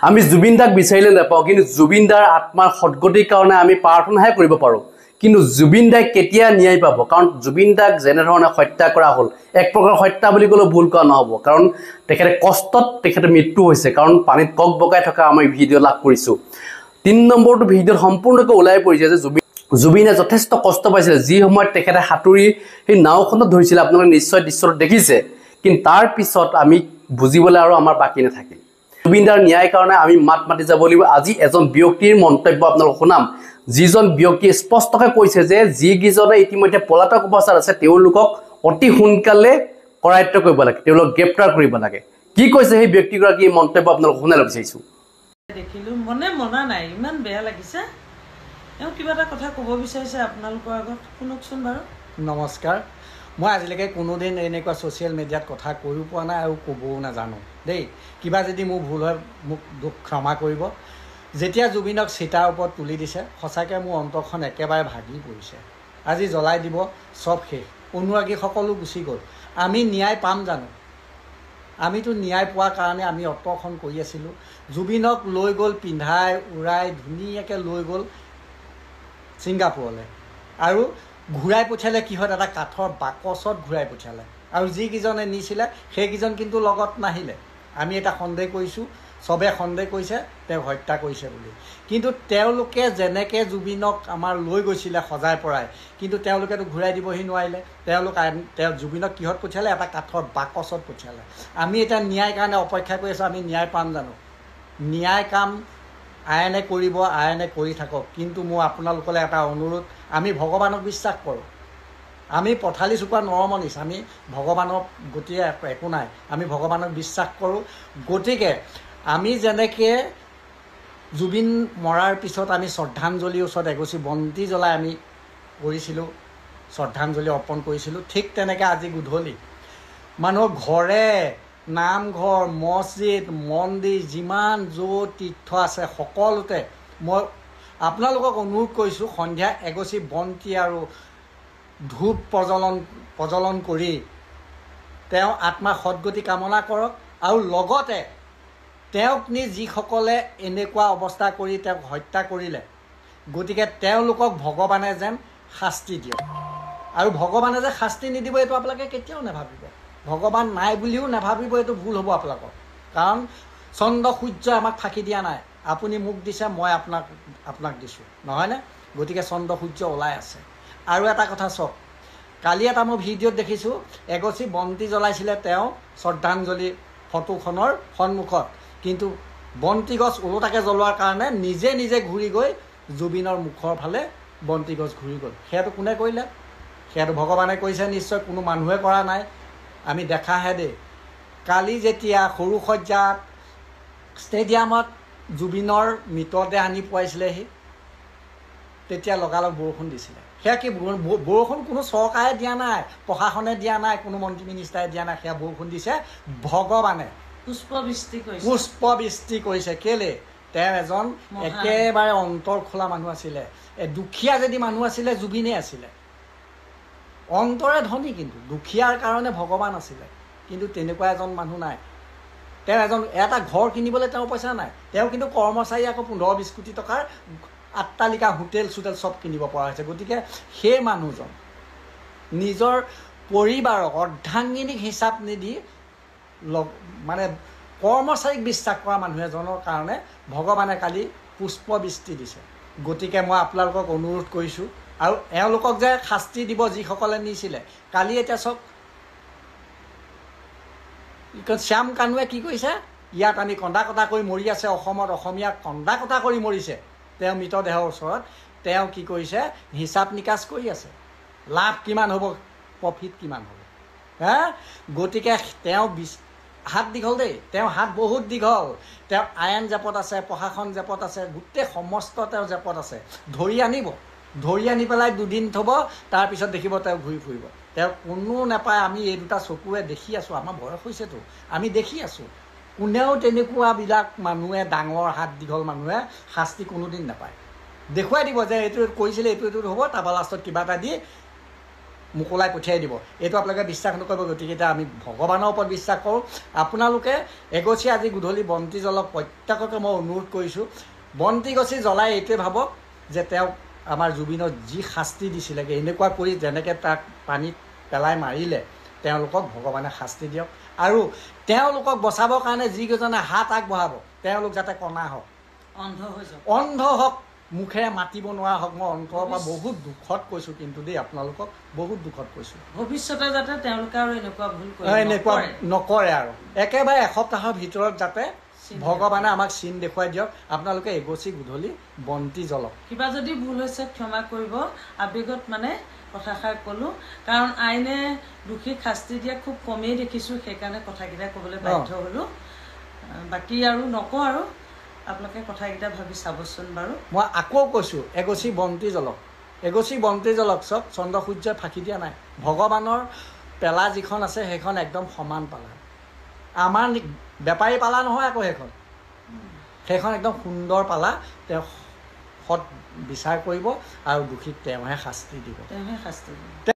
আমি জুবিন দাক বিচাৰিলে নাপাওঁ, কিন্তু জুবিন দাৰ আত্মাৰ সদ্গতিৰ কাৰণে আমি প্ৰাৰ্থনাহে কৰিব পাৰোঁ। কিন্তু জুবিন দাই কেতিয়া ন্যায় পাব? কাৰণ জুবিন দাক যেনেধৰণে হত্যা কৰা হ'ল, এক প্ৰকাৰ হত্যা বুলি ক'লেও ভুল কোৱা নহ'ব, কাৰণ তেখেতে কষ্টত তেখেতে মৃত্যু হৈছে, কাৰণ পানীত কক বকাই থকা আমি ভিডিঅ' লাভ কৰিছোঁ। ৩ নম্বৰটো ভিডিঅ'ত সম্পূৰ্ণকৈ ওলাই পৰিছে যে জুবিনে যথেষ্ট কষ্ট পাইছিলে, যি সময়ত তেখেতে সাঁতুৰি সেই নাওখনত ধৰিছিলে। আপোনালোকে নিশ্চয় দৃশ্যটো দেখিছে, কিন্তু তাৰ পিছত আমি বুজিবলৈ আৰু আমাৰ বাকী নাথাকিল। জুবিন দাৰ ন্যায়ৰ কাৰণে আমি মাত মাতি যাব লাগিব। আজি এজন ব্যক্তিৰ মন্তব্য আপোনালোকক শুনাম, যিজন ব্যক্তিয়ে স্পষ্টকৈ কৈছে যে যিকেইজনে ইতিমধ্যে পলাতক অৱস্থাত আছে তেওঁলোকক অতি সোনকালে কৰায়ত্ব কৰিব লাগে, তেওঁলোকক গ্ৰেপ্তাৰ কৰিব লাগে। কি কৈছে সেই ব্যক্তিগৰাকীৰ মন্তব্য আপোনালোকক শুনাব বিচাৰিছোঁ। দেখিলোঁ, মনা নাই, ইমান বেয়া লাগিছে। কিবা এটা কথা ক'ব বিচাৰিছে আপোনালোকৰ আগত, শুনকচোন বাৰু। নমস্কাৰ। মই আজিলৈকে কোনোদিন এনেকুৱা ছ'চিয়েল মিডিয়াত কথা কৈও পোৱা নাই আৰু ক'বও নাজানো দেই। কিবা যদি মোৰ ভুল হয় মোক দুখ ক্ষমা কৰিব। যেতিয়া জুবিনক চিতাৰ ওপৰত তুলি দিছে, সঁচাকৈ মোৰ অন্তৰখন একেবাৰে ভাগি পৰিছে। আজি জ্বলাই দিব, চব শেষ, অনুৰাগী সকলো গুচি গ'ল। আমি ন্যায় পাম জানো? আমিতো ন্যায় পোৱাৰ কাৰণে আমি অট্টখন কৰি আছিলোঁ। জুবিনক লৈ গ'ল, পিন্ধাই উৰাই ধুনীয়াকৈ লৈ গ'ল ছিংগাপুৰলৈ, আৰু ঘূৰাই পঠিয়ালে কিহত? এটা কাঠৰ বাকচত ঘূৰাই পঠিয়ালে। আৰু যিকেইজনে নিছিলে সেইকেইজন কিন্তু লগত নাহিলে। আমি এটা সন্দেহ কৰিছোঁ, চবে সন্দেহ কৰিছে তেওঁক হত্যা কৰিছে বুলি। কিন্তু তেওঁলোকে যেনেকৈ জুবিনক আমাৰ লৈ গৈছিলে সজাই পৰাই, কিন্তু তেওঁলোকেতো ঘূৰাই দিবহি নোৱাৰিলে। তেওঁ জুবিনক কিহত পঠিয়ালে? এটা কাঠৰ বাকচত পঠিয়ালে। আমি এতিয়া ন্যায়ৰ কাৰণে অপেক্ষা কৰি আছোঁ। আমি ন্যায় পাম জানো? ন্যায় কাম আইনে কৰিব, আইনে কৰি থাকক। কিন্তু মোৰ আপোনালোকলৈ এটা অনুৰোধ, আমি ভগৱানক বিশ্বাস কৰোঁ। আমি পথালি চুকুৱা নৰমনিছ, আমি ভগৱানক গতিয়ে একো নাই, আমি ভগৱানক বিশ্বাস কৰোঁ। গতিকে আমি যেনেকৈ জুবিন মৰাৰ পিছত আমি শ্ৰদ্ধাঞ্জলিৰ ওচৰত এগছি বন্তি জ্বলাই আমি কৰিছিলোঁ, শ্ৰদ্ধাঞ্জলি অৰ্পণ কৰিছিলোঁ, ঠিক তেনেকৈ আজি গধূলি মানুহৰ ঘৰে, নামঘৰ, মছজিদ, মন্দিৰ, যিমান য'ত তীৰ্থ আছে সকলোতে মই আপোনালোকক অনুৰোধ কৰিছোঁ, সন্ধিয়া এগছি বন্তি আৰু ধূপ প্ৰজ্বলন কৰি তেওঁ আত্মাৰ সদ্গতি কামনা কৰক। আৰু লগতে তেওঁক নি যিসকলে এনেকুৱা অৱস্থা কৰি তেওঁক হত্যা কৰিলে, গতিকে তেওঁলোকক ভগৱানে যেন শাস্তি দিয়ক। আৰু ভগৱানে যে শাস্তি নিদিব এইটো আপোনালোকে কেতিয়াও নাভাবিব। ভগৱান নাই বুলিও নাভাবিব, এইটো ভুল হ'ব আপোনালোকৰ। কাৰণ চন্দ্ৰ সূৰ্যই আমাক ফাঁকি দিয়া নাই। আপুনি মোক দিছে, মই আপোনাক দিছোঁ, নহয়নে? গতিকে চন্দ্ৰ সূৰ্য ওলাই আছে। আৰু এটা কথা চাওক, কালি এটা মই ভিডিঅ'ত দেখিছোঁ, এগছি বন্তি জ্বলাইছিলে তেওঁ শ্ৰদ্ধাঞ্জলি ফটোখনৰ সন্মুখত, কিন্তু বন্তি গছ ওলোটাকৈ জ্বলোৱাৰ কাৰণে নিজে নিজে ঘূৰি গৈ জুবিনৰ মুখৰ ফালে বন্তি গছ ঘূৰি গ'ল। সেইটো কোনে কৰিলে? সেইটো ভগৱানে কৰিছে নিশ্চয়, কোনো মানুহে কৰা নাই। আমি দেখাহে দেই। কালি যেতিয়া সৰুসজ্জাত ষ্টেডিয়ামত জুবিনৰ মৃতদেহ আনি পোৱাইছিলেহি, তেতিয়া লগালগ বৰষুণ দিছিলে। সেয়া কি বৰষুণ কোনো চৰকাৰে দিয়া নাই, প্ৰশাসনে দিয়া নাই, কোনো মন্ত্ৰী মিনিষ্টাৰে দিয়া নাই, সেয়া বৰষুণ দিছে ভগৱানে। পুষ্পবৃষ্টি কৰিছে। কেলে? তেওঁ এজন একেবাৰে অন্তৰ খোলা মানুহ আছিলে। দুখীয়া যদি মানুহ আছিলে, জুবিনে আছিলে। অন্তৰে ধনী, কিন্তু দুখীয়াৰ কাৰণে ভগৱান আছিলে। কিন্তু তেনেকুৱা এজন মানুহ নাই। তেওঁ এটা ঘৰ কিনিবলৈ তেওঁৰ পইচা নাই। তেওঁ কিন্তু কৰ্মচাৰী আকৌ 15-20 কোটি টকাৰ আট্টালিকা, হোটেল চোটেল চব কিনিব পৰা হৈছে। গতিকে সেই মানুহজন নিজৰ পৰিবাৰক অৰ্ধাংগিনীক হিচাপ নিদি মানে কৰ্মচাৰীক বিশ্বাস কৰা মানুহ এজনৰ কাৰণে ভগৱানে কালি পুষ্পবৃষ্টি দিছে। গতিকে মই আপোনালোকক অনুৰোধ কৰিছোঁ, আৰু এওঁলোকক যে শাস্তি দিব যিসকলে নিছিলে। কালি এতিয়া চাওক, শ্যাম কানুৱে কি কৰিছে? ইয়াত আমি কন্দা কটা কৰি মৰি আছে, অসমত অসমীয়াক কন্দা কটা কৰি মৰিছে তেওঁ মৃতদেহৰ ওচৰত। তেওঁ কি কৰিছে? হিচাপ নিকাচ কৰি আছে, লাভ কিমান হ'ব, প্ৰফিট কিমান হ'ব। গতিকে তেওঁ হাত দীঘল দেই, তেওঁ হাত বহুত দীঘল। তেওঁ আইন জেপত আছে, প্ৰশাসন জেপত আছে, গোটেই সমস্ত তেওঁ জেপত আছে। ধৰি আনি পেলাই 2 দিন থ'ব, তাৰপিছত দেখিব তেওঁ ঘূৰি ফুৰিব। তেওঁ কোনো নাপায়। আমি এই দুটা চকুৱে দেখি আছোঁ, আমাৰ বয়স হৈছেতো, আমি দেখি আছোঁ। কোনেও তেনেকুৱাবিলাক মানুহে, ডাঙৰ হাত দীঘল মানুহে শাস্তি কোনোদিন নাপায়। দেখুৱাই দিব যে এইটো কৰিছিলে, এইটো হ'ব, তাৰপৰা লাষ্টত কিবা এটা দি মোকলাই পঠিয়াই দিব এইটো আপোনালোকে বিশ্বাস নকৰিব গতিকে এতিয়া আমি ভগৱানৰ ওপৰত বিশ্বাস কৰোঁ আপোনালোকে এগছি আজি গধূলি বন্তি জ্বলক প্ৰত্যেককে মই অনুৰোধ কৰিছোঁ বন্তি গছি জ্বলাই এইটোৱে ভাবক যে তেওঁক আমাৰ জুবিনক যি শাস্তি দিছিলেগৈ এনেকুৱা কৰি যেনেকৈ তাক পানীত পেলাই মাৰিলে তেওঁলোকক ভগৱানে শাস্তি দিয়ক আৰু তেওঁলোকক বচাবৰ কাৰণে যিকেইজনে হাত আগবঢ়াব তেওঁলোক যাতে কণা হওক অন্ধ হওক মুখেৰে মাতিব নোৱাৰা হওক মই অন্তৰৰ পৰা বহুত দুখত কৈছোঁ কিন্তু দেই আপোনালোকক বহুত দুখত কৈছোঁ ভৱিষ্যতে যাতে তেওঁলোকে আৰু এনেকুৱা নকৰে আৰু একেবাৰে এসপ্তাহৰ ভিতৰত যাতে ভগৱানে আমাক চিন দেখুৱাই দিয়ক আপোনালোকে এগছি গধূলি বন্তি জ্বলক কিবা যদি ভুল হৈছে ক্ষমা কৰিব আৱেগত মানে কথাষাৰ ক'লোঁ কাৰণ আইনে দোষীক শাস্তি দিয়া খুব কমেই দেখিছোঁ সেইকাৰণে কথাকেইটা ক'বলৈ বাধ্য হ'লোঁ বাকী আৰু নকওঁ আৰু আপোনালোকে কথাকেইটা ভাবি চাবচোন বাৰু মই আকৌ কৈছোঁ এগছি বন্তি জ্বলক চব চন্দ্ৰ সূৰ্যই ফাঁকি দিয়া নাই ভগৱানৰ পেলা যিখন আছে সেইখন একদম সমান পালা আমাৰ বেপাৰী পালা নহয় আকৌ সেইখন একদম সুন্দৰ পালা তেওঁ সৎ বিচাৰ কৰিব আৰু দোষীক তেওঁহে শাস্তি দিব